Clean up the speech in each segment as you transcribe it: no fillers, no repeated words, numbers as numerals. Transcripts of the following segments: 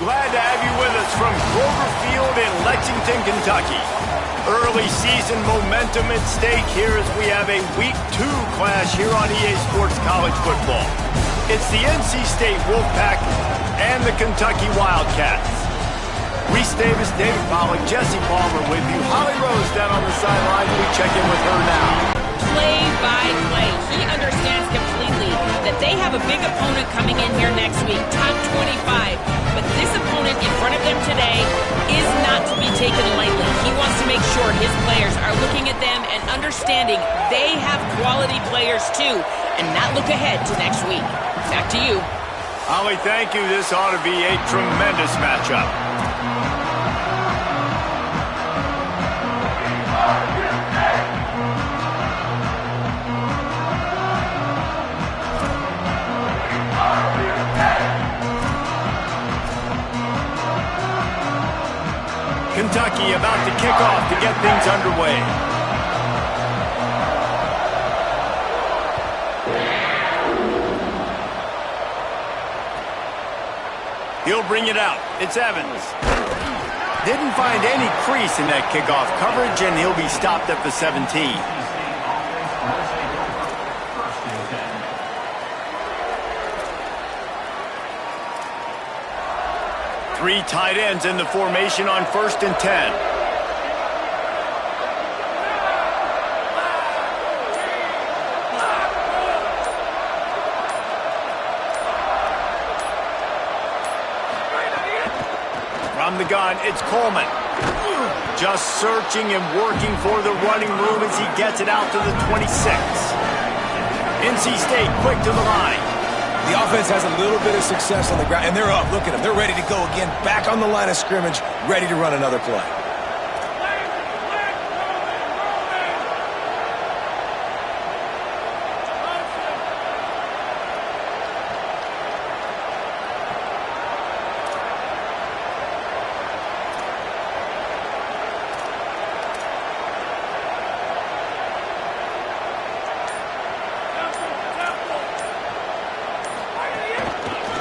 Glad to have you with us from Grover Field in Lexington, Kentucky. Early season momentum at stake here as we have a Week 2 clash here on EA Sports College Football. It's the NC State Wolfpack and the Kentucky Wildcats. Reese Davis, David Pollack, Jesse Palmer with you. Holly Rose down on the sideline. We check in with her now. Play by play. He understands completely that they have a big opponent coming in here next week, top 25. But this opponent in front of them today is not to be taken lightly. He wants to make sure his players are looking at them and understanding they have quality players too, and not look ahead to next week. Back to you. Holly, thank you. This ought to be a tremendous matchup. Kentucky about to kick off to get things underway. He'll bring it out. It's Evans. Didn't find any crease in that kickoff coverage, and he'll be stopped at the 17. Three tight ends in the formation on 1st and 10. From the gun, it's Coleman. Just searching and working for the running room as he gets it out to the 26. NC State quick to the line. The offense has a little bit of success on the ground, and they're up. Look at them. They're ready to go again, back on the line of scrimmage, ready to run another play.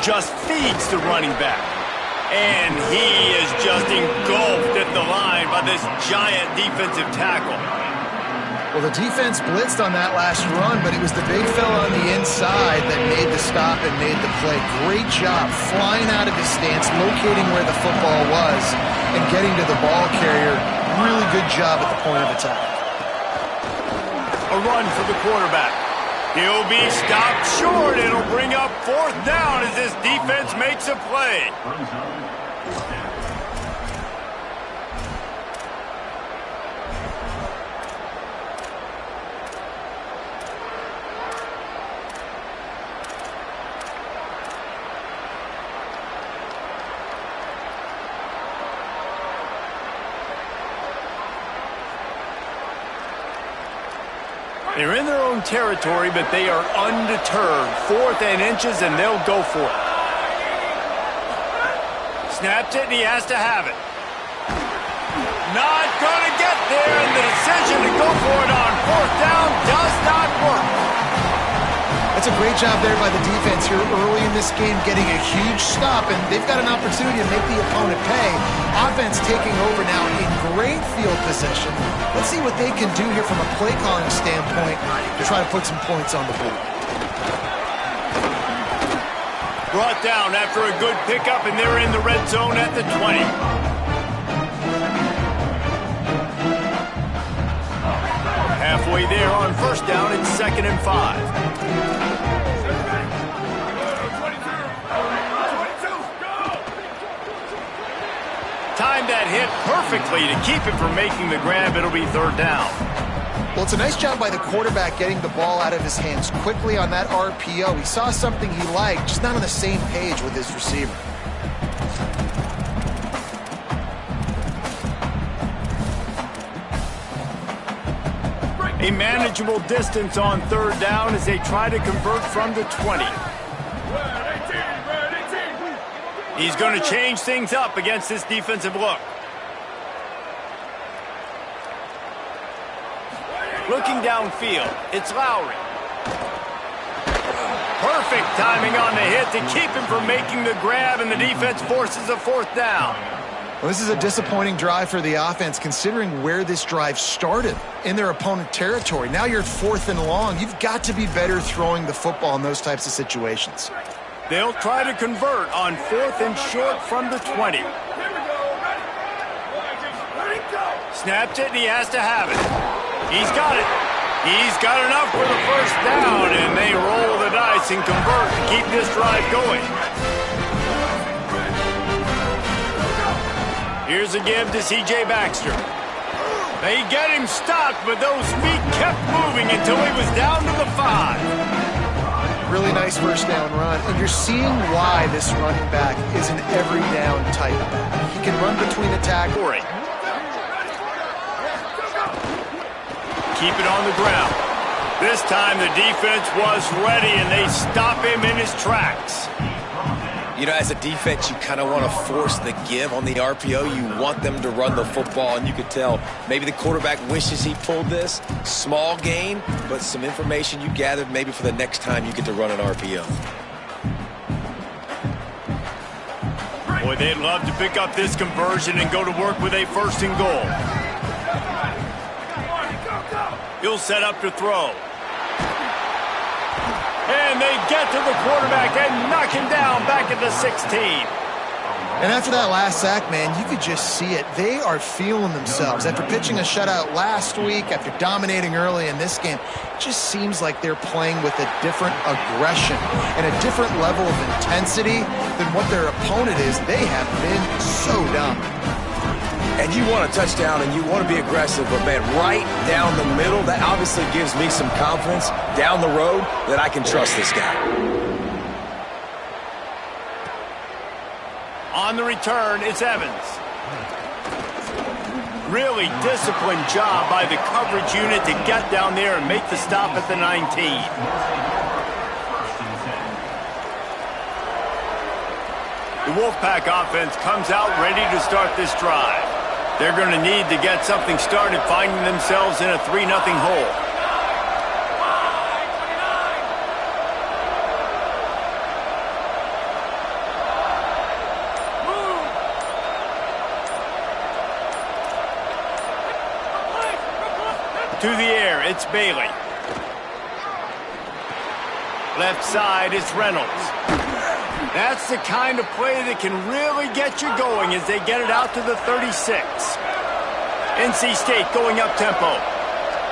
Just feeds the running back. And he is just engulfed at the line by this giant defensive tackle. Well, the defense blitzed on that last run, but it was the big fella on the inside that made the stop and made the play. Great job flying out of his stance, locating where the football was, and getting to the ball carrier. Really good job at the point of attack. A run for the quarterback. He'll be stopped short. It'll bring up 4th down as this defense makes a play. They're in their own territory, but they are undeterred. 4th and inches, and they'll go for it. Snaps it, and he has to have it. Not going to get there, and the decision to go for it on 4th down does not work. That's a great job there by the defense here early in this game, getting a huge stop, and they've got an opportunity to make the opponent pay. Offense taking over now in great field position. Let's see what they can do here from a play calling standpoint to try to put some points on the board. Brought down after a good pickup, and they're in the red zone at the 20. Halfway there on 1st down, it's 2nd and 5. Timed that hit perfectly to keep him from making the grab. It'll be 3rd down. Well, it's a nice job by the quarterback getting the ball out of his hands quickly on that RPO. He saw something he liked, just not on the same page with his receiver. A manageable distance on 3rd down as they try to convert from the 20. He's going to change things up against this defensive look. Looking downfield, it's Lowry. Perfect timing on the hit to keep him from making the grab, and the defense forces a fourth down. Well, this is a disappointing drive for the offense, considering where this drive started, in their opponent territory. Now you're 4th and long. You've got to be better throwing the football in those types of situations. They'll try to convert on 4th and short from the 20. Snaps it, and he has to have it. He's got it. He's got enough for the first down, and they roll the dice and convert to keep this drive going. Here's a give to C.J. Baxter. They get him stopped, but those feet kept moving until he was down to the 5. Really nice first down run, and you're seeing why this running back is an every down type back. He can run between the tackles. Keep it on the ground. This time the defense was ready, and they stop him in his tracks. You know, as a defense, you kind of want to force the give on the RPO. You want them to run the football, and you could tell maybe the quarterback wishes he pulled this. Small gain, but some information you gathered maybe for the next time you get to run an RPO. Boy, they'd love to pick up this conversion and go to work with a 1st and goal. He'll set up to throw. And they get to the quarterback and knock him down back at the 16. And after that last sack, man, you could just see it. They are feeling themselves. After pitching a shutout last week, after dominating early in this game, it just seems like they're playing with a different aggression and a different level of intensity than what their opponent is. They have been so dominant. And you want a touchdown and you want to be aggressive, but man, right down the middle, that obviously gives me some confidence down the road that I can trust this guy. On the return, it's Evans. Really disciplined job by the coverage unit to get down there and make the stop at the 19. The Wolfpack offense comes out ready to start this drive. They're going to need to get something started, finding themselves in a 3-0 hole. To the air, it's Bailey. Left side, it's Reynolds. That's the kind of play that can really get you going as they get it out to the 36. NC State going up tempo.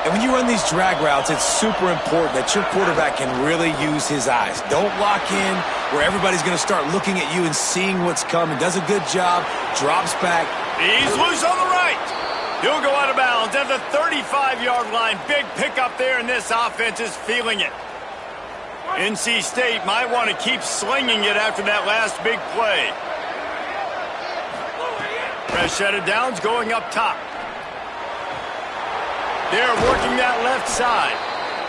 And when you run these drag routes, it's super important that your quarterback can really use his eyes. Don't lock in where everybody's going to start looking at you and seeing what's coming. Does a good job, drops back. He's loose on the right. He'll go out of bounds at the 35-yard line. Big pickup there, and this offense is feeling it. NC State might want to keep slinging it after that last big play. Fresh set of downs going up top. They're working that left side.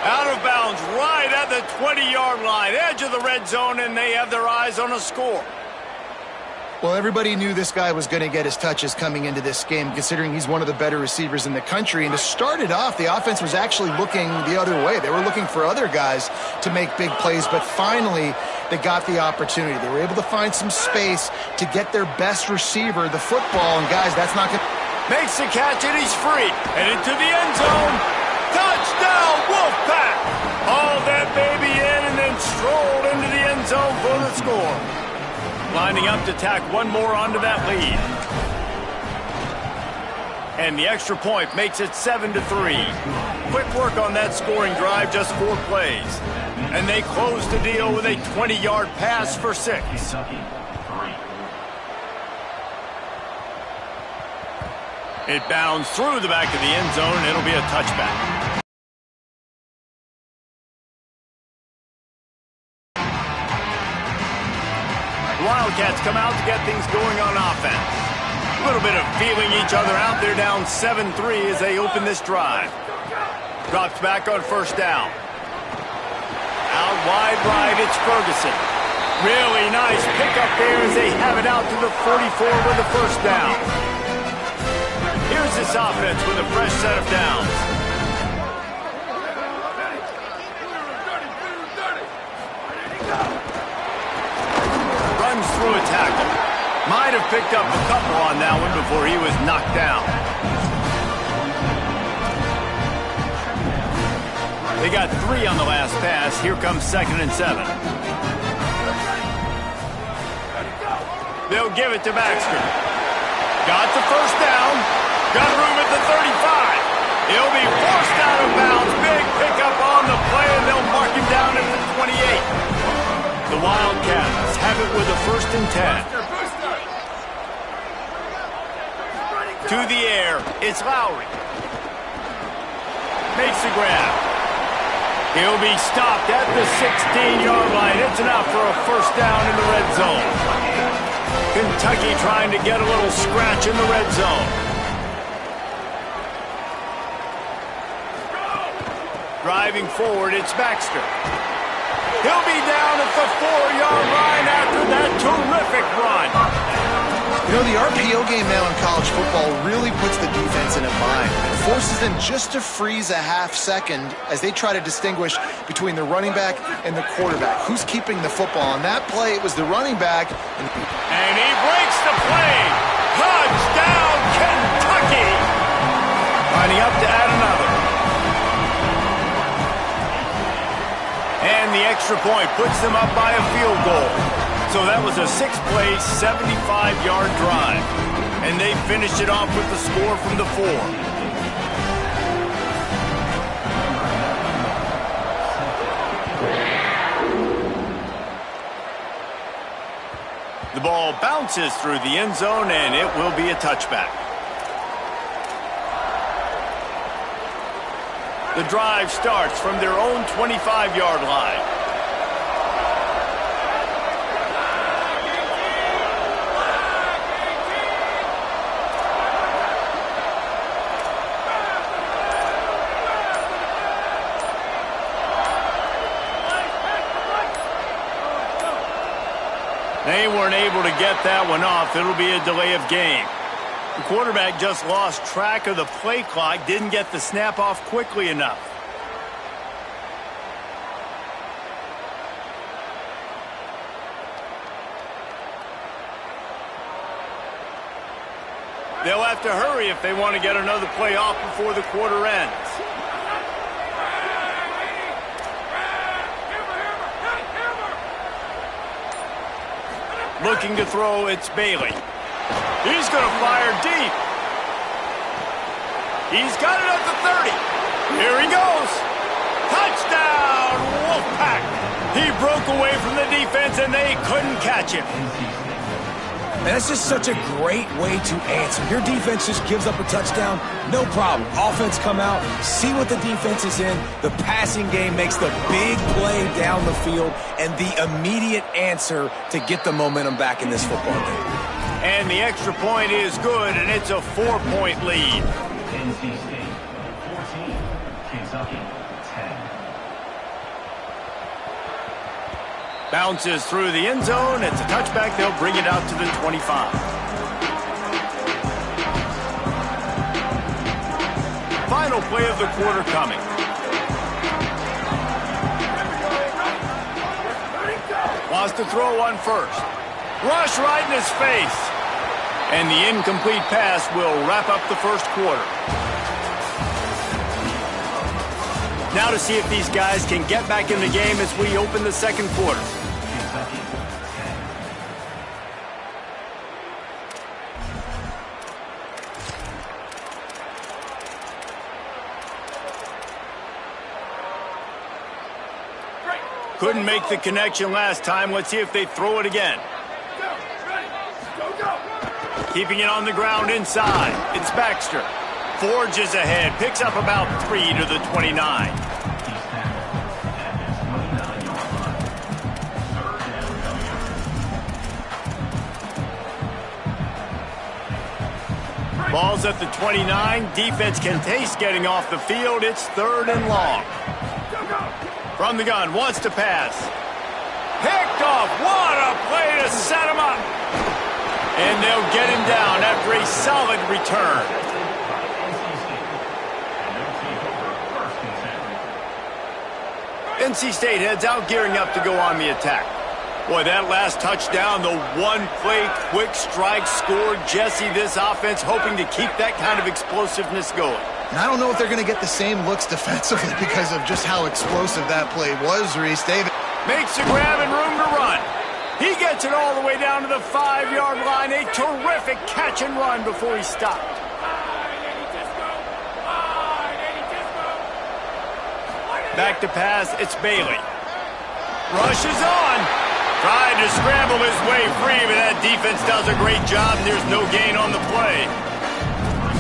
Out of bounds right at the 20-yard line. Edge of the red zone, and they have their eyes on a score. Well, everybody knew this guy was going to get his touches coming into this game, considering he's one of the better receivers in the country. And to start it off, the offense was actually looking the other way. They were looking for other guys to make big plays, but finally they got the opportunity. They were able to find some space to get their best receiver the football. And guys, that's not going to... Makes the catch, and he's free. And into the end zone. Touchdown, Wolfpack! Hauled that baby in and then strolled into the end zone for the score. Lining up to tack one more onto that lead. And the extra point makes it 7-3. Quick work on that scoring drive, just 4 plays. And they close the deal with a 20-yard pass for 6. It bounds through the back of the end zone, and it'll be a touchback. Wildcats come out to get things going on offense. A little bit of feeling each other out there, down 7-3 as they open this drive. Drops back on first down. Out wide right, it's Ferguson. Really nice pickup there as they have it out to the 44 with the first down. Here's this offense with a fresh set of downs. through a tackle. Might have picked up a couple on that one before he was knocked down. They got 3 on the last pass. Here comes 2nd and 7. They'll give it to Baxter. Got the first down. Got room at the 35. He'll be forced out of bounds. Big pickup on the play, and they'll mark him down at the 28. The Wildcats have it with a 1st and 10. To the air, it's Lowry. Makes the grab. He'll be stopped at the 16-yard line. It's enough for a 1st down in the red zone. Kentucky trying to get a little scratch in the red zone. Driving forward, it's Baxter. He'll be down at the 4-yard line after that terrific run. You know, the RPO game now in college football really puts the defense in a bind. It forces them just to freeze a half second as they try to distinguish between the running back and the quarterback. Who's keeping the football? On that play, it was the running back. And he breaks the play. Touchdown, Kentucky. Lining up to add another. And the extra point puts them up by a field goal. So that was a 6-play, 75-yard drive. And they finished it off with the score from the 4. The ball bounces through the end zone, and it will be a touchback. The drive starts from their own 25-yard line. They weren't able to get that one off. It'll be a delay of game. The quarterback just lost track of the play clock, didn't get the snap off quickly enough. They'll have to hurry if they want to get another play off before the quarter ends. Looking to throw, it's Bailey. He's going to fire deep. He's got it at the 30. Here he goes. Touchdown, Wolfpack. He broke away from the defense, and they couldn't catch him. And that's just such a great way to answer. Your defense just gives up a touchdown, no problem. Offense come out, see what the defense is in. The passing game makes the big play down the field and the immediate answer to get the momentum back in this football game. And the extra point is good, and it's a 4-point lead. NC State 14, Kentucky 10. Bounces through the end zone. It's a touchback. They'll bring it out to the 25. Final play of the quarter coming. Wants to throw one first. Rush right in his face. And the incomplete pass will wrap up the first quarter. Now to see if these guys can get back in the game as we open the second quarter. Couldn't make the connection last time. Let's see if they throw it again. Keeping it on the ground inside. It's Baxter. Forges ahead. Picks up about 3 to the 29. Ball's at the 29. Defense can taste getting off the field. It's 3rd and long. From the gun, wants to pass. Picked off. What a play to set him up. And they'll get him down after a solid return. NC State heads out, gearing up to go on the attack. Boy, that last touchdown, the one-play quick strike scored. Jesse, this offense hoping to keep that kind of explosiveness going. And I don't know if they're going to get the same looks defensively because of just how explosive that play was, Reese. David makes the grab and room to run. He gets it all the way down to the 5-yard line. A terrific catch and run before he stopped. Back to pass, it's Bailey. Rushes on. Tried to scramble his way free, but that defense does a great job, and there's no gain on the play.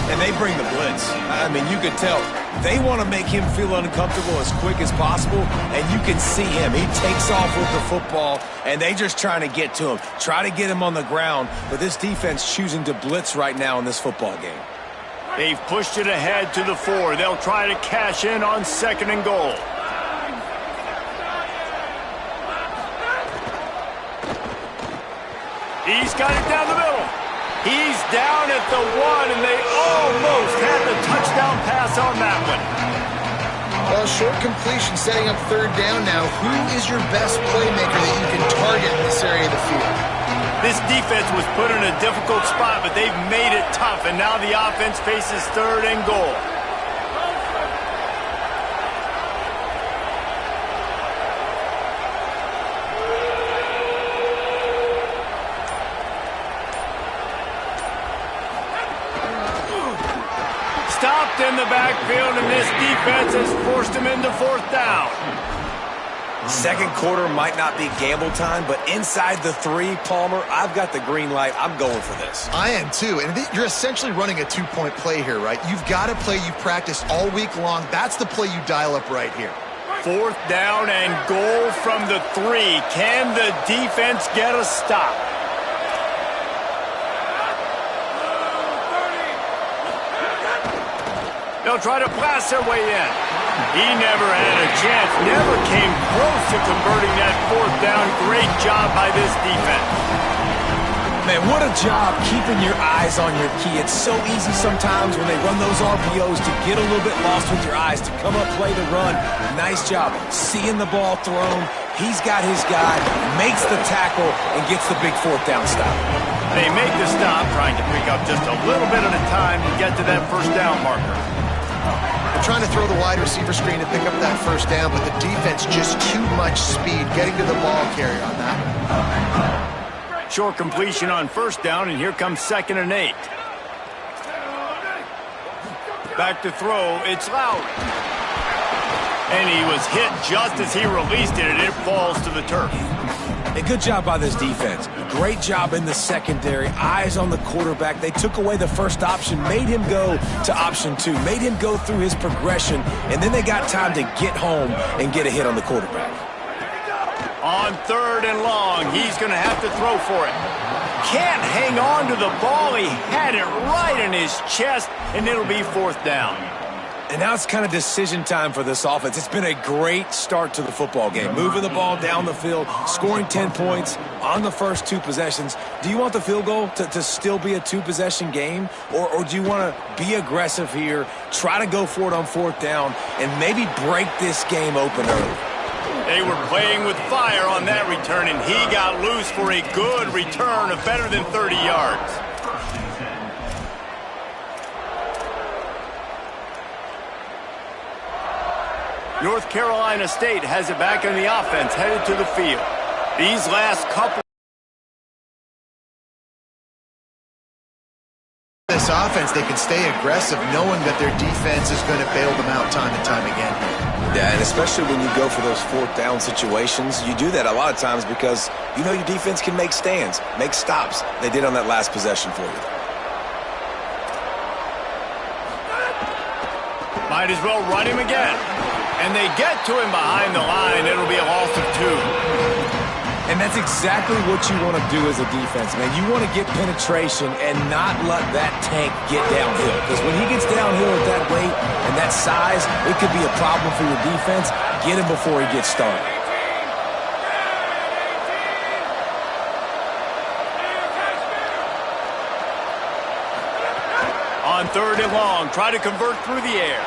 And they bring the blitz. I mean, you could tell they want to make him feel uncomfortable as quick as possible, and you can see him. He takes off with the football, and they just trying to get to him, try to get him on the ground, but this defense choosing to blitz right now in this football game. They've pushed it ahead to the 4. They'll try to cash in on 2nd and goal. He's got it down the middle. He's down at the 1, and they almost had the touchdown pass on that one. Well, short completion setting up 3rd down now. Who is your best playmaker that you can target in this area of the field? This defense was put in a difficult spot, but they've made it tough, and now the offense faces 3rd and goal. Stopped in the backfield, and this defense has forced him into 4th down. Second quarter might not be gamble time, but inside the 3, Palmer, I've got the green light. I'm going for this. I am too, and you're essentially running a 2-point play here, right? You've got a play you've practiced all week long. That's the play you dial up right here. 4th down and goal from the 3. Can the defense get a stop? They'll try to blast their way in. He never had a chance, never came close to converting that 4th down. Great job by this defense. Man, what a job keeping your eyes on your key. It's so easy sometimes when they run those RPOs to get a little bit lost with your eyes, to come up, play the run. Nice job seeing the ball thrown. He's got his guy, makes the tackle, and gets the big 4th down stop. They make the stop, trying to pick up just a little bit at a time to get to that 1st down marker. They're trying to throw the wide receiver screen to pick up that 1st down, but the defense just too much speed getting to the ball carrier on that. Short completion on 1st down, and here comes 2nd and 8. Back to throw, it's Lowry. And he was hit just as he released it, and it falls to the turf. A good job by this defense. Great job in the secondary. Eyes on the quarterback. They took away the first option, made him go to option 2, made him go through his progression, and then they got time to get home and get a hit on the quarterback. On 3rd and long, he's going to have to throw for it. Can't hang on to the ball. He had it right in his chest, and it'll be 4th down. And now it's kind of decision time for this offense. It's been a great start to the football game. Moving the ball down the field, scoring 10 points on the first 2 possessions. Do you want the field goal to still be a 2-possession game? Or do you want to be aggressive here, try to go for it on 4th down, and maybe break this game open early? They were playing with fire on that return, and he got loose for a good return of better than 30 yards. North Carolina State has it back on the offense, headed to the field. These last couple. This offense, they can stay aggressive knowing that their defense is going to bail them out time and time again. Yeah, and especially when you go for those 4th down situations, you do that a lot of times because you know your defense can make stands, make stops. They did on that last possession for you. Might as well run him again. And they get to him behind the line. It'll be a loss of 2. And that's exactly what you want to do as a defense, man. You want to get penetration and not let that tank get downhill. Because when he gets downhill at that weight and that size, it could be a problem for your defense. Get him before he gets started. On 3rd and long, try to convert through the air.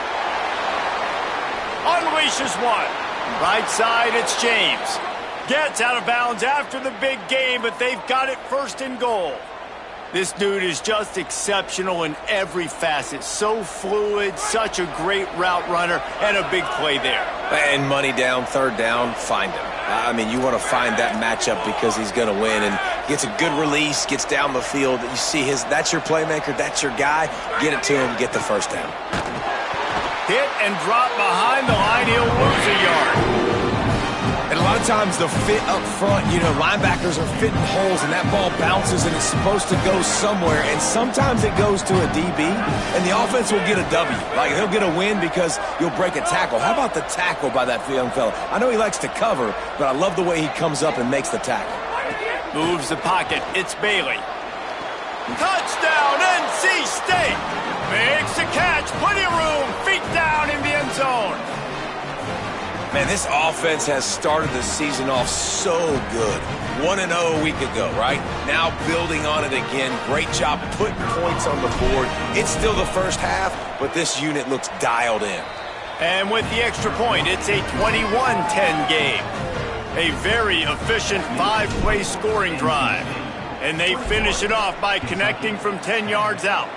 Unleashes one. Right side, it's James. Gets out of bounds after the big game, but they've got it first and goal. This dude is just exceptional in every facet. So fluid, such a great route runner, and a big play there. And money down, third down, find him. I mean, you want to find that matchup because he's going to win. And gets a good release, gets down the field. You see that's your playmaker, that's your guy. Get it to him, get the first down. Hit and drop behind the line, he'll lose a yard. And a lot of times the fit up front, linebackers are fitting holes and that ball bounces and it's supposed to go somewhere. And sometimes it goes to a DB and the offense will get a W. Like he'll get a win because you'll break a tackle. How about the tackle by that young fella? I know he likes to cover, but I love the way he comes up and makes the tackle. Moves the pocket. It's Bailey. Touchdown, NC State. Makes the catch. Plenty of room. Feet down in the end zone. Man, this offense has started the season off so good. 1-0 a week ago, right? Now building on it again. Great job putting points on the board. It's still the first half, but this unit looks dialed in. And with the extra point, it's a 21-10 game. A very efficient 5-play scoring drive. And they finish it off by connecting from 10 yards out.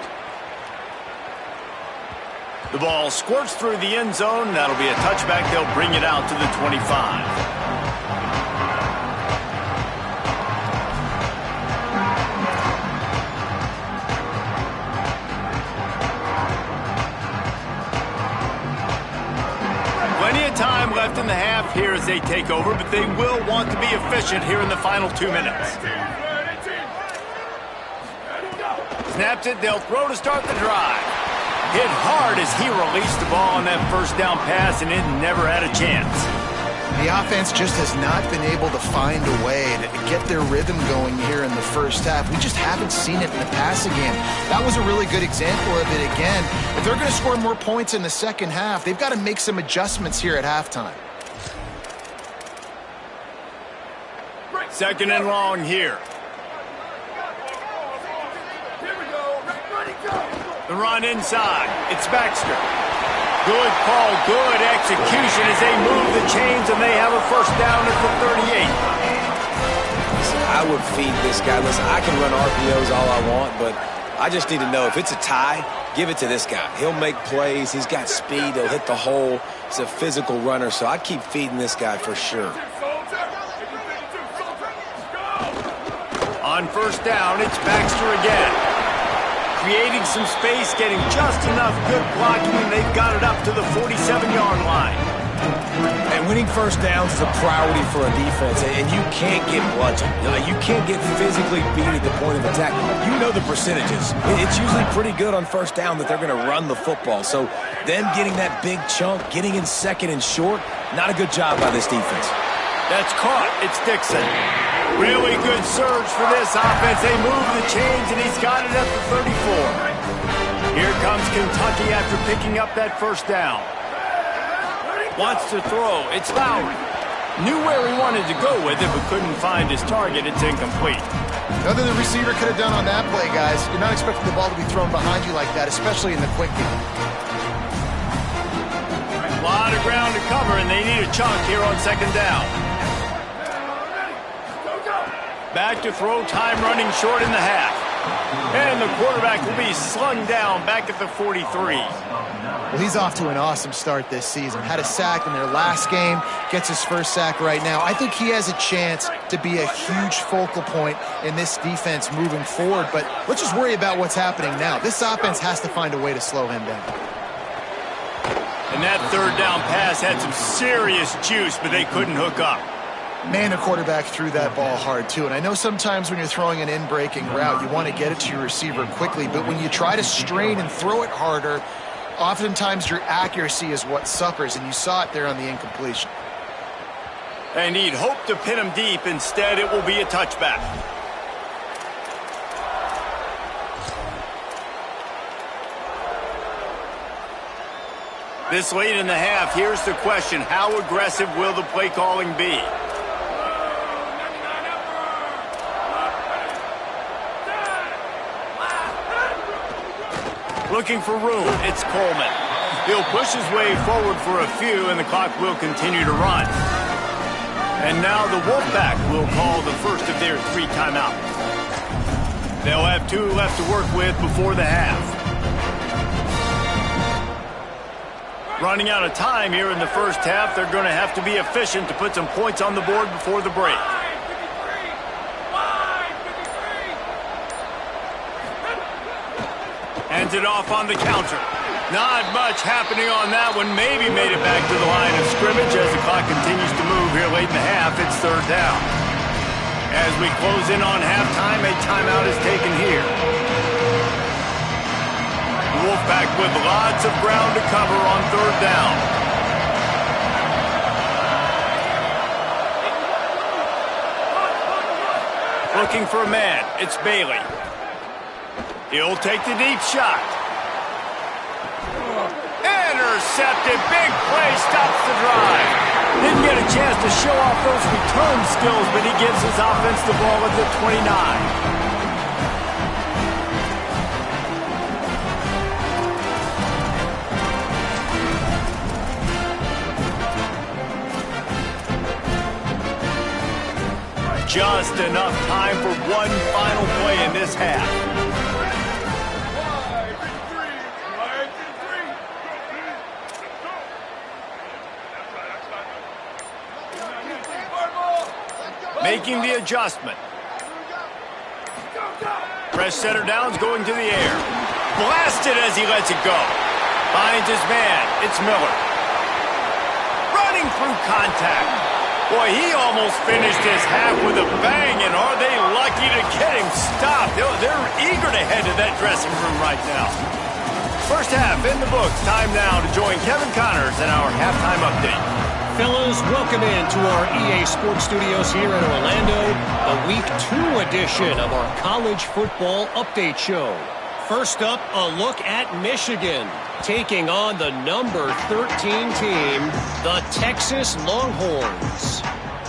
The ball squirts through the end zone. That'll be a touchback. They'll bring it out to the 25. Plenty of time left in the half here as they take over, but they will want to be efficient here in the final 2 minutes. Snaps it. They'll throw to start the drive. Hit hard as he released the ball on that first down pass, and it never had a chance. The offense just has not been able to find a way to get their rhythm going here in the first half. We just haven't seen it in the passing game. That was a really good example of it again. If they're going to score more points in the second half, they've got to make some adjustments here at halftime. Second and long here. The run inside. It's Baxter. Good call, good execution as they move the chains, and they have a first down at the 38. Listen, I would feed this guy. Listen, I can run RPOs all I want, but I just need to know if it's a tie, give it to this guy. He'll make plays. He's got speed. He'll hit the hole. He's a physical runner, so I keep feeding this guy for sure. On first down, it's Baxter again. Creating some space, getting just enough good blocking, and they've got it up to the 47-yard line. And winning first downs is a priority for a defense, and you can't get bludgeoned. You can't get physically beat at the point of attack. You know the percentages. It's usually pretty good on first down that they're going to run the football. So them getting that big chunk, getting in second and short, not a good job by this defense. That's caught. It's Dixon. Really good surge for this offense. They move the chains, and he's got it at the 34. Here comes Kentucky after picking up that first down. Wants to throw. It's Lowry. Knew where he wanted to go with it, but couldn't find his target. It's incomplete. Nothing the receiver could have done on that play, guys. You're not expecting the ball to be thrown behind you like that, especially in the quick game. A lot of ground to cover, and they need a chunk here on second down. Back to throw, time running short in the half. And the quarterback will be slung down back at the 43. Well, he's off to an awesome start this season. Had a sack in their last game, gets his first sack right now. I think he has a chance to be a huge focal point in this defense moving forward, but let's just worry about what's happening now. This offense has to find a way to slow him down. And that third down pass had some serious juice, but they couldn't hook up. Man, the quarterback threw that ball hard, too. And I know sometimes when you're throwing an in-breaking route, you want to get it to your receiver quickly. But when you try to strain and throw it harder, oftentimes your accuracy is what suffers. And you saw it there on the incompletion. And he'd hoped to pin him deep. Instead, it will be a touchback. This late in the half, here's the question. How aggressive will the play calling be? Looking for room, it's Coleman. He'll push his way forward for a few, and the clock will continue to run. And now the Wolfpack will call the first of their 3 timeouts. They'll have 2 left to work with before the half. Running out of time here in the first half, they're going to have to be efficient to put some points on the board before the break. Hands it off on the counter. Not much happening on that one. Maybe made it back to the line of scrimmage as the clock continues to move here late in the half. It's 3rd down. As we close in on halftime, a timeout is taken here. Wolfpack with lots of ground to cover on 3rd down. Looking for a man. It's Bailey. He'll take the deep shot. Intercepted. Big play. Stops the drive. Didn't get a chance to show off those return skills, but he gives his offense the ball at the 29. Just enough time for one final play in this half. Making the adjustment. Fresh center downs going to the air. Blasted as he lets it go. Finds his man. It's Miller. Running through contact. Boy, he almost finished his half with a bang, and are they lucky to get him stopped? They're eager to head to that dressing room right now. First half in the books. Time now to join Kevin Connors in our halftime update. Fellas, welcome into our EA Sports Studios here in Orlando, the Week 2 edition of our college football update show. First up, a look at Michigan, taking on the number 13 team, the Texas Longhorns.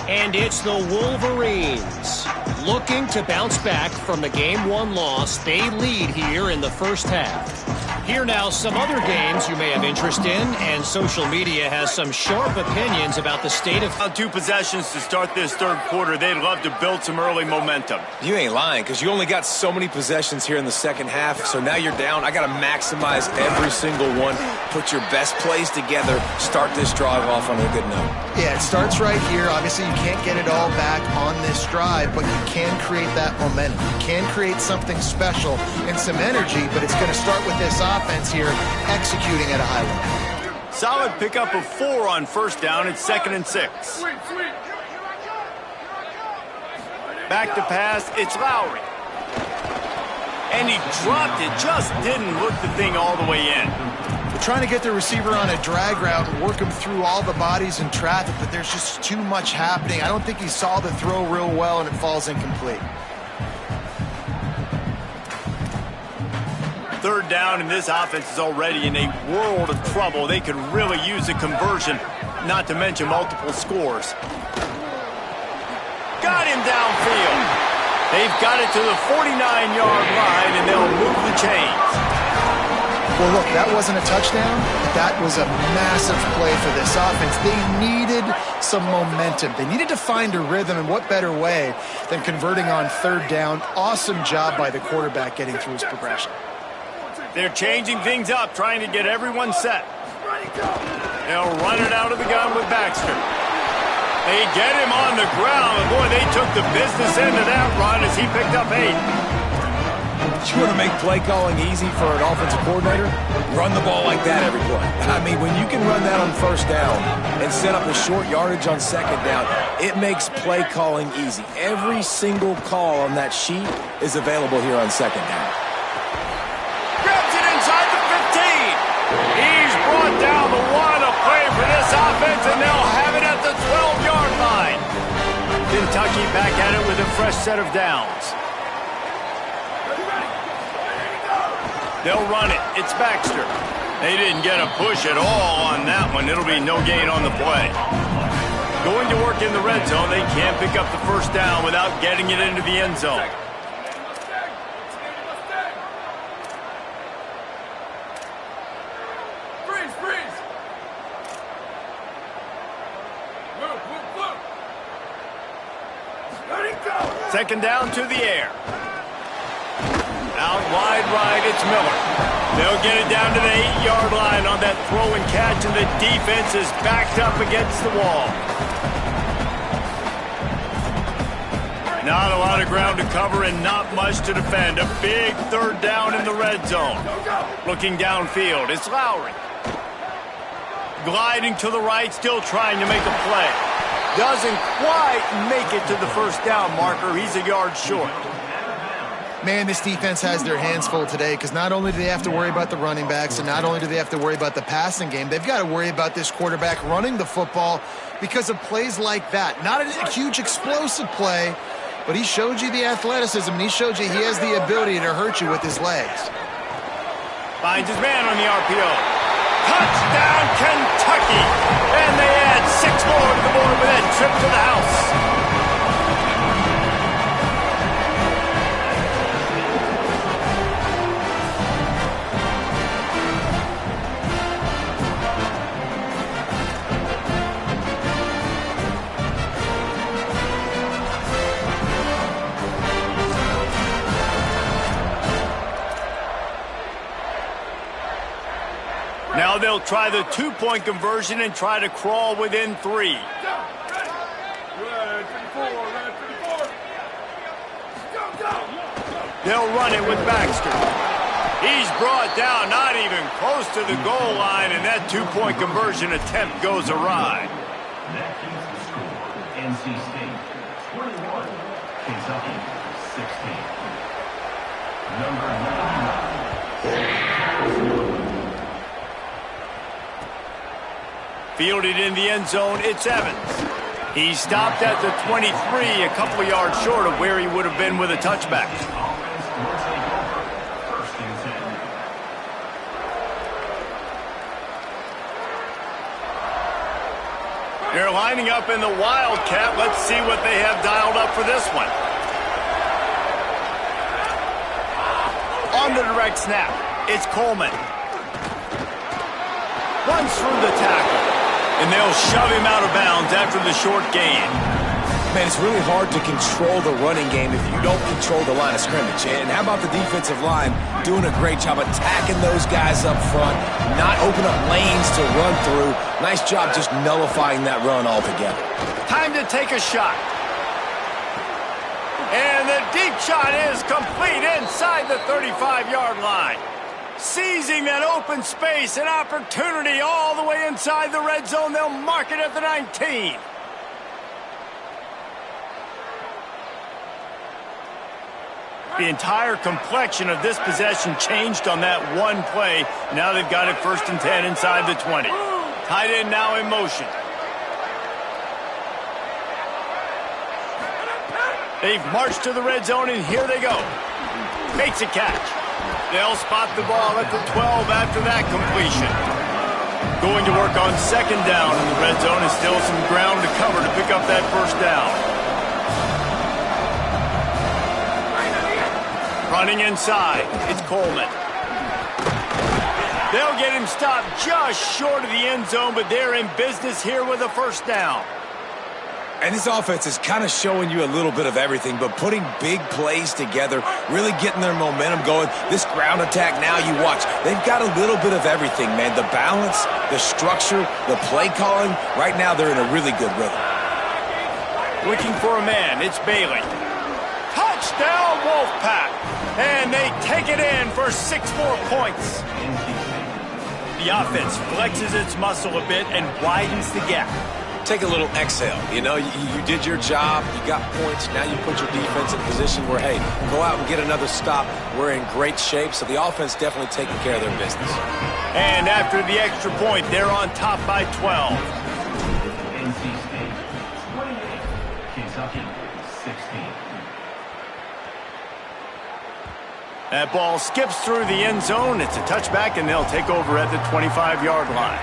And it's the Wolverines. Looking to bounce back from the Game 1 loss, they lead here in the first half. Here now some other games you may have interest in, and social media has some sharp opinions about the state of... 2 possessions to start this 3rd quarter. They'd love to build some early momentum. You ain't lying, because you only got so many possessions here in the second half, so now you're down. I got to maximize every single one, put your best plays together, start this drive off on a good note. Yeah, it starts right here. Obviously, you can't get it all back on this drive, but you can create that momentum. You can create something special and some energy, but it's going to start with this offense here executing at a high level. Solid pickup of 4 on first down. It's 2nd and 6. Back to pass. It's Lowry. And he dropped it. Just didn't look the thing all the way in. They're trying to get the receiver on a drag route and work him through all the bodies in traffic, but there's just too much happening. I don't think he saw the throw real well, and it falls incomplete. 3rd down, and this offense is already in a world of trouble. They could really use a conversion, not to mention multiple scores. Got him downfield. They've got it to the 49-yard line, and they'll move the chains. Well, look, that wasn't a touchdown. That was a massive play for this offense. They needed some momentum. They needed to find a rhythm, and what better way than converting on 3rd down. Awesome job by the quarterback getting through his progression. They're changing things up, trying to get everyone set. They'll run it out of the gun with Baxter. They get him on the ground, and boy, they took the business end of that run as he picked up 8. You want to make play calling easy for an offensive coordinator? Run the ball like that every play. I mean, when you can run that on first down and set up a short yardage on second down, it makes play calling easy. Every single call on that sheet is available here on second down. Grabs it inside the 15. He's brought down the 1, a play for this offense, and they'll have it at the 12-yard line. Kentucky back at it with a fresh set of downs. They'll run it. It's Baxter. They didn't get a push at all on that one. It'll be no gain on the play. Going to work in the red zone. They can't pick up the first down without getting it into the end zone. Second down to the air. Out wide right, it's Miller. They'll get it down to the 8-yard line on that throw and catch, and the defense is backed up against the wall. Not a lot of ground to cover and not much to defend. A big third down in the red zone. Looking downfield, it's Lowry. Gliding to the right, still trying to make a play. Doesn't quite make it to the first down marker. He's a yard short. Man, this defense has their hands full today because not only do they have to worry about the running backs and not only do they have to worry about the passing game, they've got to worry about this quarterback running the football because of plays like that. Not a huge explosive play, but he showed you the athleticism and he showed you he has the ability to hurt you with his legs. Finds his man on the RPO. Touchdown, Kentucky! And they add 6 more to the board with that trip to the house. Now they'll try the 2-point conversion and try to crawl within 3. They'll run it with Baxter. He's brought down, not even close to the goal line, and that 2-point conversion attempt goes awry. That keeps the score. NC State 21, Kentucky 16. Number 99. Fielded in the end zone, it's Evans. He stopped at the 23, a couple of yards short of where he would have been with a touchback. First and 10. They're lining up in the Wildcat. Let's see what they have dialed up for this one. On the direct snap, it's Coleman. Runs through the tackle. And they'll shove him out of bounds after the short gain. Man, it's really hard to control the running game if you don't control the line of scrimmage. And how about the defensive line doing a great job attacking those guys up front, not open up lanes to run through. Nice job just nullifying that run altogether. Time to take a shot. And the deep shot is complete inside the 35-yard line. Seizing that open space, an opportunity all the way inside the red zone. They'll mark it at the 19. The entire complexion of this possession changed on that one play. Now they've got it first and 10 inside the 20. Tight end now in motion. They've marched to the red zone, and here they go. Makes a catch. They'll spot the ball at the 12 after that completion. Going to work on second down in the red zone, and still some ground to cover to pick up that first down. Running inside, it's Coleman. They'll get him stopped just short of the end zone, but they're in business here with a first down. And this offense is kind of showing you a little bit of everything, but putting big plays together, really getting their momentum going. This ground attack now, you watch, they've got a little bit of everything, man. The balance, the structure, the play calling. Right now, they're in a really good rhythm. Looking for a man, it's Bailey. Touchdown, Wolfpack! And they take it in for 6 more points. The offense flexes its muscle a bit and widens the gap. Take a little exhale. You know, you did your job. You got points. Now you put your defense in a position where, hey, go out and get another stop. We're in great shape, so the offense definitely taking care of their business. And after the extra point, they're on top by 12. NC State 28, Kentucky 16. That ball skips through the end zone. It's a touchback, and they'll take over at the 25-yard line.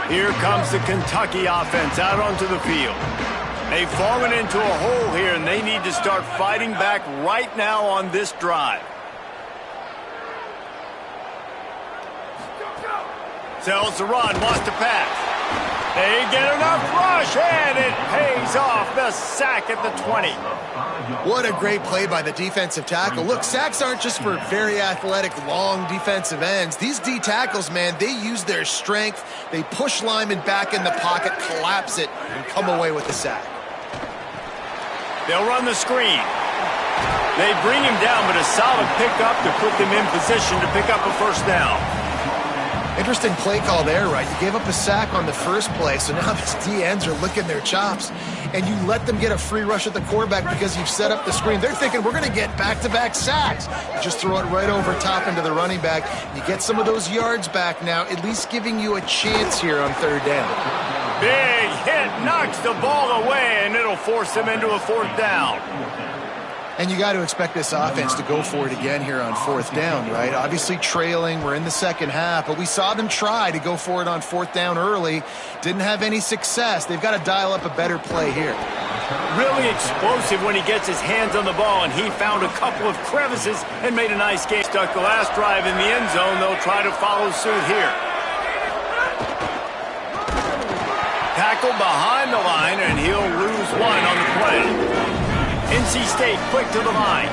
Here comes the Kentucky offense out onto the field. They've fallen into a hole here, and they need to start fighting back right now on this drive. Sells the run, wants to pass. They get enough rush, and it pays off. The sack at the 20. What a great play by the defensive tackle. Look, sacks aren't just for very athletic, long defensive ends. These D tackles, man, they use their strength. They push linemen back in the pocket, collapse it, and come away with the sack. They'll run the screen. They bring him down, but a solid pickup to put them in position to pick up a first down. Interesting play call there, right? You gave up a sack on the first play, so now these D-ends are licking their chops, and you let them get a free rush at the quarterback because you've set up the screen. They're thinking, we're going to get back-to-back sacks. You just throw it right over top into the running back. You get some of those yards back now, at least giving you a chance here on third down. Big hit, knocks the ball away, and it'll force them into a fourth down. And you got to expect this offense to go for it again here on fourth down, right? Obviously trailing, we're in the second half, but we saw them try to go for it on fourth down early. Didn't have any success. They've got to dial up a better play here. Really explosive when he gets his hands on the ball, and he found a couple of crevices and made a nice game. Stuck the last drive in the end zone. They'll try to follow suit here. Tackle behind the line, and he'll lose one on the play. NC State quick to the line.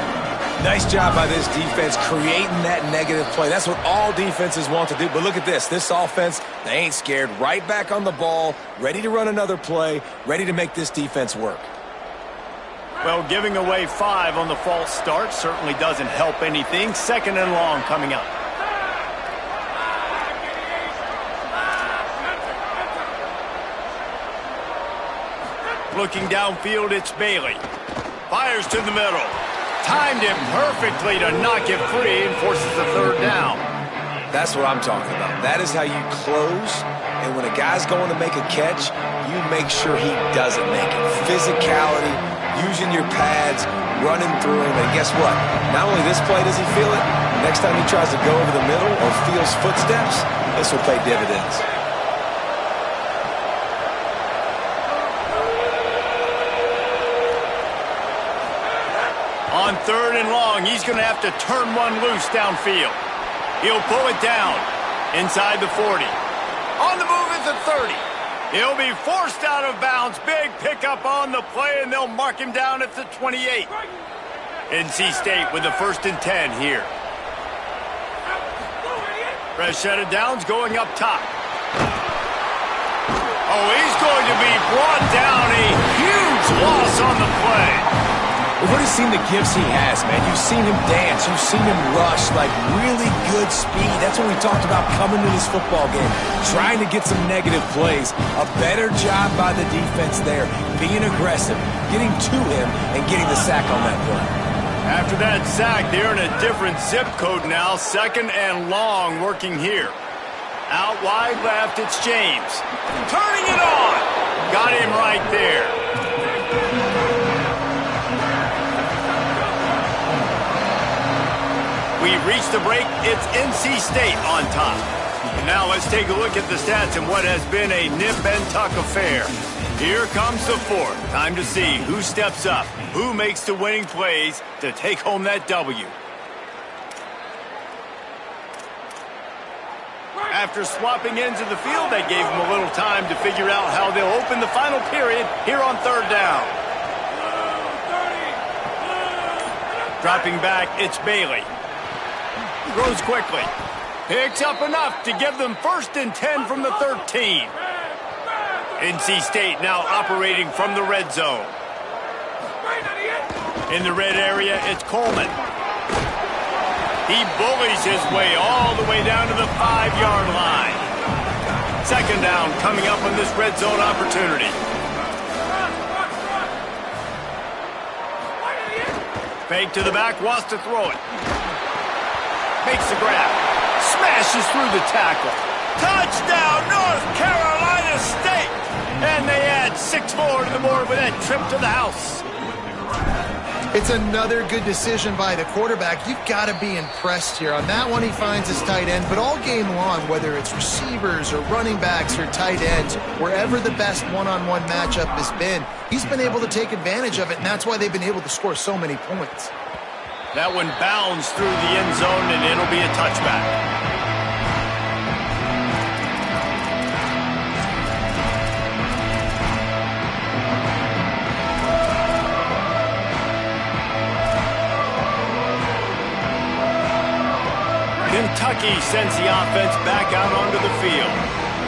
Nice job by this defense creating that negative play. That's what all defenses want to do. But look at this. This offense, they ain't scared. Right back on the ball, ready to run another play, ready to make this defense work. Well, giving away 5 on the false start certainly doesn't help anything. Second and long coming up. Looking downfield, it's Bailey. Fires to the middle. Timed it perfectly to knock it free and forces the third down. That's what I'm talking about. That is how you close. And when a guy's going to make a catch, you make sure he doesn't make it. Physicality, using your pads, running through him. And guess what? Not only this play does he feel it, next time he tries to go over the middle or feels footsteps, this will pay dividends. On third and long, he's going to have to turn one loose downfield. He'll pull it down inside the 40. On the move is the 30. He'll be forced out of bounds. Big pickup on the play, and they'll mark him down at the 28. NC State with the 1st and 10 here. Fresh set of downs going up top. Oh, he's going to be brought down. A huge loss on the play. We've already seen the gifts he has, man. You've seen him dance. You've seen him rush, like really good speed. That's what we talked about coming to this football game, trying to get some negative plays. A better job by the defense there, being aggressive, getting to him, and getting the sack on that play. After that sack, they're in a different zip code now. Second and long working here. Out wide left, it's James. Turning it on. Got him right there. We've reached the break. It's NC State on top. And now let's take a look at the stats in what has been a nip and tuck affair. Here comes the 4th. Time to see who steps up, who makes the winning plays to take home that W. After swapping ends of the field, that gave them a little time to figure out how they'll open the final period here on third down. Dropping back, it's Bailey. Throws quickly. Picks up enough to give them 1st and 10 from the 13. NC State now operating from the red zone. In the red area, it's Coleman. He bullies his way all the way down to the 5-yard line. Second down coming up on this red zone opportunity. Fake to the back, wants to throw it. Makes the grab. Smashes through the tackle. Touchdown, North Carolina State! And they add 6 more to the board with that trip to the house. It's another good decision by the quarterback. You've got to be impressed here. On that one, he finds his tight end, but all game long, whether it's receivers or running backs or tight ends, wherever the best one-on-one matchup has been, he's been able to take advantage of it, and that's why they've been able to score so many points. That one bounds through the end zone, and it'll be a touchback. Kentucky sends the offense back out onto the field.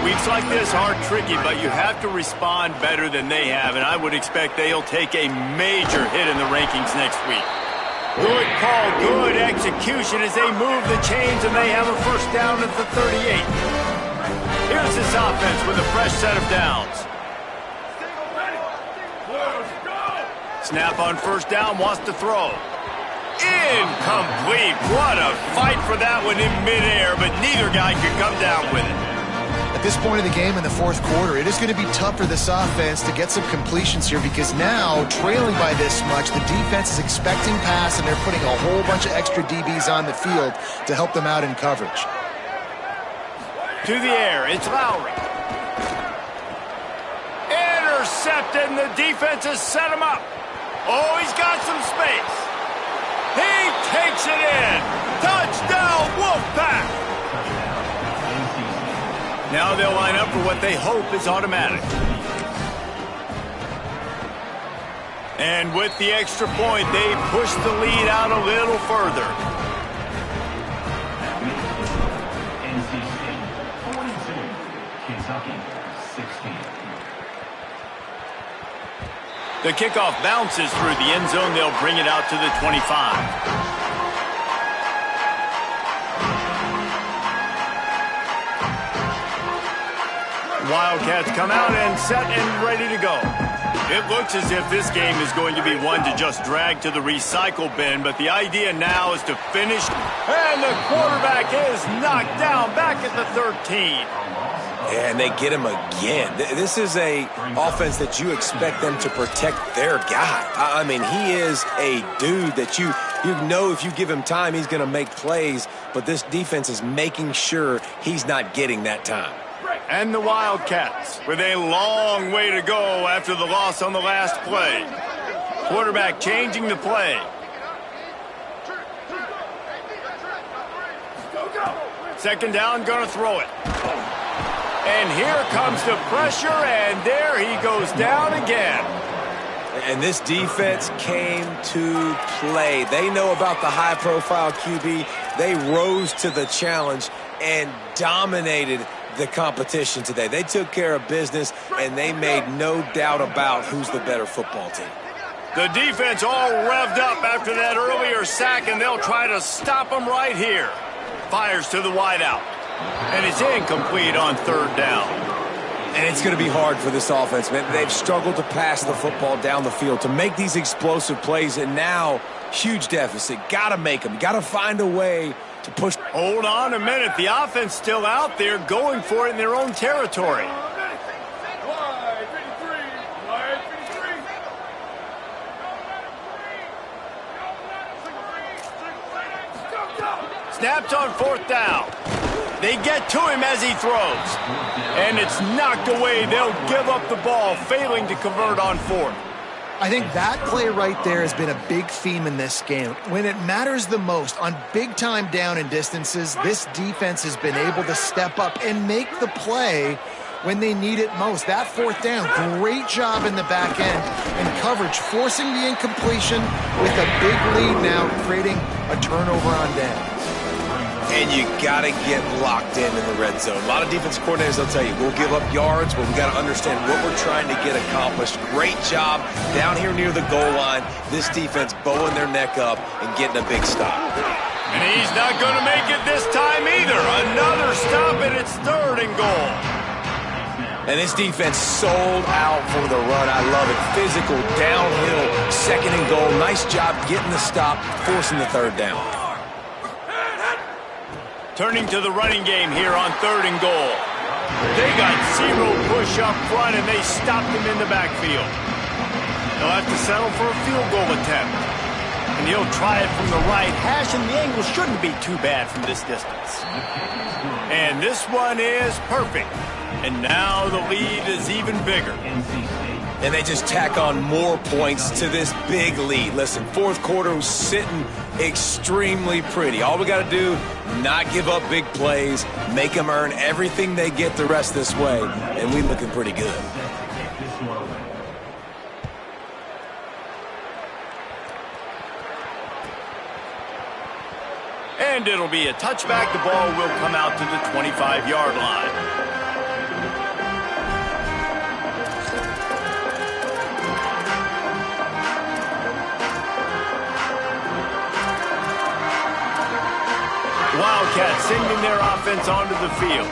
Weeks like this are tricky, but you have to respond better than they have, and I would expect they'll take a major hit in the rankings next week. Good call, good execution as they move the chains, and they have a first down at the 38. Here's this offense with a fresh set of downs. Snap on first down, wants to throw. Incomplete. What a fight for that one in midair, but neither guy could come down with it. At this point of the game in the fourth quarter, it is going to be tough for this offense to get some completions here because now, trailing by this much, the defense is expecting pass, and they're putting a whole bunch of extra DBs on the field to help them out in coverage. To the air, it's Lowry. Intercepted, and the defense has set him up. Oh, he's got some space. He takes it in. Touchdown, Wolfpack. Now they'll line up for what they hope is automatic. And with the extra point, they push the lead out a little further. NC State 42, Kentucky 16. The kickoff bounces through the end zone. They'll bring it out to the 25. Wildcats come out and set and ready to go. It looks as if this game is going to be one to just drag to the recycle bin, but the idea now is to finish. And the quarterback is knocked down back at the 13. And they get him again. This is a offense that you expect them to protect their guy. I mean, he is a dude that you know if you give him time, he's going to make plays, but this defense is making sure he's not getting that time. And the Wildcats with a long way to go after the loss on the last play. Quarterback changing the play. Second down, going to throw it. And here comes the pressure, and there he goes down again. And this defense came to play. They know about the high-profile QB. They rose to the challenge and dominated the competition today. They took care of business, and they made no doubt about who's the better football team. The defense all revved up after that earlier sack, and they'll try to stop them right here. Fires to the wideout. And it's incomplete on third down. And it's going to be hard for this offense, man. They've struggled to pass the football down the field, to make these explosive plays, and now huge deficit. Got to make them. Got to find a way to push. Hold on a minute. The offense still out there going for it in their own territory. Snapped on fourth down. They get to him as he throws. And it's knocked away. They'll give up the ball, failing to convert on fourth. I think that play right there has been a big theme in this game. When it matters the most, on big-time down and distances, this defense has been able to step up and make the play when they need it most. That fourth down, great job in the back end and coverage, forcing the incompletion with a big lead now, creating a turnover on downs. And you got to get locked in the red zone. A lot of defense coordinators, they'll tell you, we'll give up yards, but we got to understand what we're trying to get accomplished. Great job down here near the goal line. This defense bowing their neck up and getting a big stop. And he's not going to make it this time either. Another stop, and it's third and goal. And this defense sold out for the run. I love it. Physical, downhill, second and goal. Nice job getting the stop, forcing the third down. Turning to the running game here on third and goal. They got zero push up front, and they stopped him in the backfield. They'll have to settle for a field goal attempt. And he'll try it from the right hash, and the angle shouldn't be too bad from this distance. And this one is perfect. And now the lead is even bigger. And they just tack on more points to this big lead. Listen, fourth quarter was sitting extremely pretty. All we got to do, not give up big plays, make them earn everything they get the rest this way, and we looking pretty good. And it'll be a touchback. The ball will come out to the 25-yard line. Wildcats sending their offense onto the field.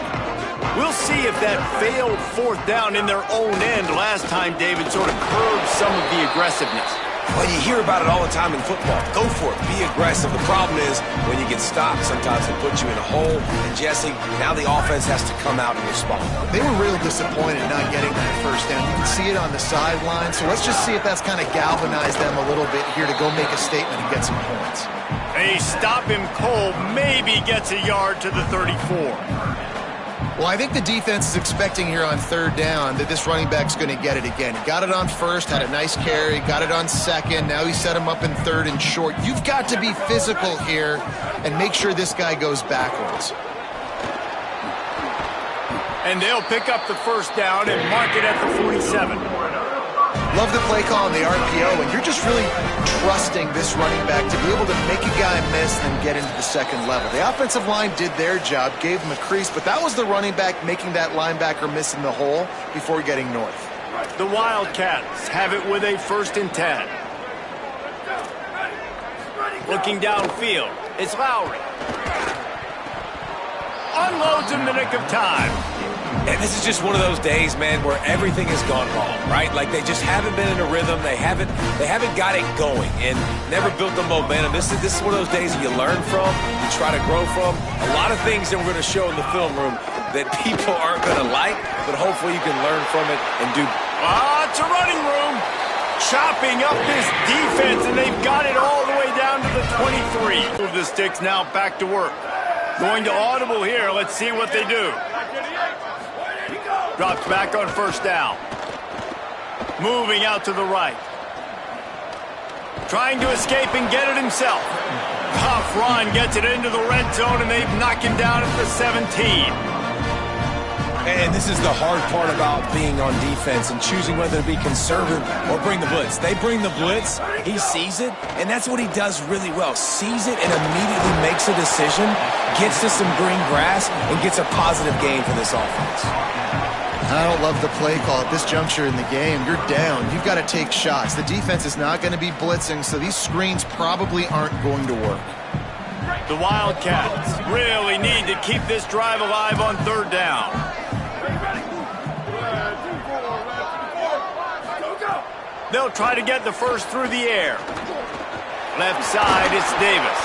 We'll see if that failed fourth down in their own end last time David sort of curbed some of the aggressiveness. Well, you hear about it all the time in football. Go for it. Be aggressive. The problem is when you get stopped, sometimes it puts you in a hole. And, Jesse, now the offense has to come out and respond. They were real disappointed not getting that first down. You can see it on the sideline. So let's just see if that's kind of galvanized them a little bit here to go make a statement and get some points. They stop him cold, maybe gets a yard to the 34. Well, I think the defense is expecting here on third down that this running back's going to get it again. He got it on first, had a nice carry, got it on second. Now he set him up in third and short. You've got to be physical here and make sure this guy goes backwards. And they'll pick up the first down and mark it at the 47. Love the play call on the RPO, and you're just really trusting this running back to be able to make a guy miss and get into the second level. The offensive line did their job, gave him a crease, but that was the running back making that linebacker miss in the hole before getting north. The Wildcats have it with a 1st and 10. Looking downfield, it's Lowry. Unloads in the nick of time. And this is just one of those days, man, where everything has gone wrong, right? Like they just haven't been in a rhythm. They haven't got it going and never built the momentum. This is one of those days that you learn from, you try to grow from. A lot of things that we're going to show in the film room that people aren't going to like, but hopefully you can learn from it and do. It's a running room. Chopping up this defense, and they've got it all the way down to the 23. Move the sticks now back to work. Going to audible here. Let's see what they do. Drops back on first down. Moving out to the right. Trying to escape and get it himself. Tough run, gets it into the red zone, and they've knocked him down at the 17. And this is the hard part about being on defense and choosing whether to be conservative or bring the blitz. They bring the blitz, he sees it, and that's what he does really well. Sees it and immediately makes a decision, gets to some green grass, and gets a positive gain for this offense. I don't love the play call at this juncture in the game. You're down. You've got to take shots. The defense is not going to be blitzing, so these screens probably aren't going to work. The Wildcats really need to keep this drive alive on third down. They'll try to get the first through the air. Left side, it's Davis.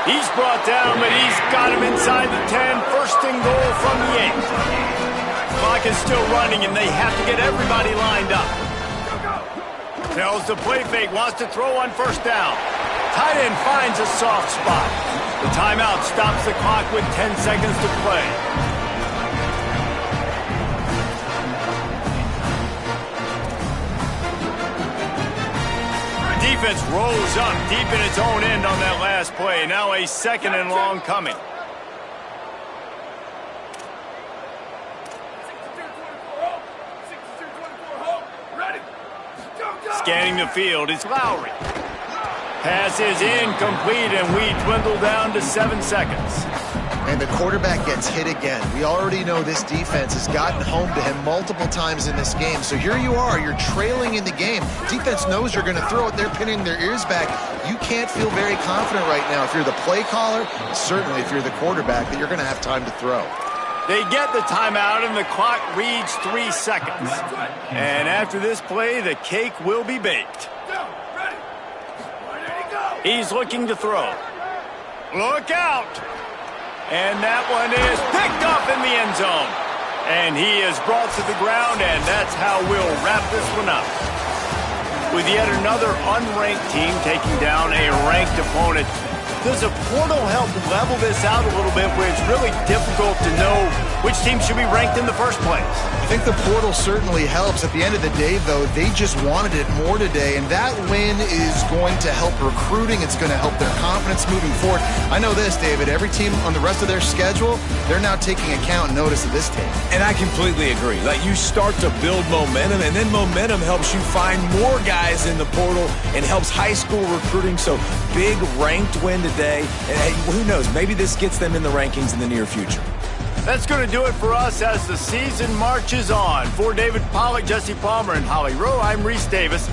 He's brought down, but he's got him inside the 10. First and goal from the 8. Clock is still running, and they have to get everybody lined up. Tells the play fake, wants to throw on first down. Tight end finds a soft spot. The timeout stops the clock with 10 seconds to play. Defense rolls up deep in its own end on that last play. Now a 2nd and long coming. Scanning the field, it's Lowry. Pass is incomplete, and we dwindle down to 7 seconds. And the quarterback gets hit again. We already know this defense has gotten home to him multiple times in this game. So here you are, you're trailing in the game. Defense knows you're going to throw it. They're pinning their ears back. You can't feel very confident right now if you're the play caller, certainly if you're the quarterback, that you're going to have time to throw. They get the timeout, and the clock reads 3 seconds. And after this play, the cake will be baked. He's looking to throw. Look out! And that one is picked up in the end zone. And he is brought to the ground, and that's how we'll wrap this one up. with yet another unranked team taking down a ranked opponent. Does a portal help level this out a little bit where it's really difficult to know which team should be ranked in the first place? I think the portal certainly helps. At the end of the day, though, they just wanted it more today, and that win is going to help recruiting. It's going to help their confidence moving forward. I know this, David. Every team on the rest of their schedule, they're now taking account and notice of this team. And I completely agree. Like, you start to build momentum, and then momentum helps you find more guys in the portal and helps high school recruiting. So big ranked win today. And hey, who knows? Maybe this gets them in the rankings in the near future. That's going to do it for us as the season marches on. For David Pollack, Jesse Palmer, and Holly Rowe, I'm Reese Davis.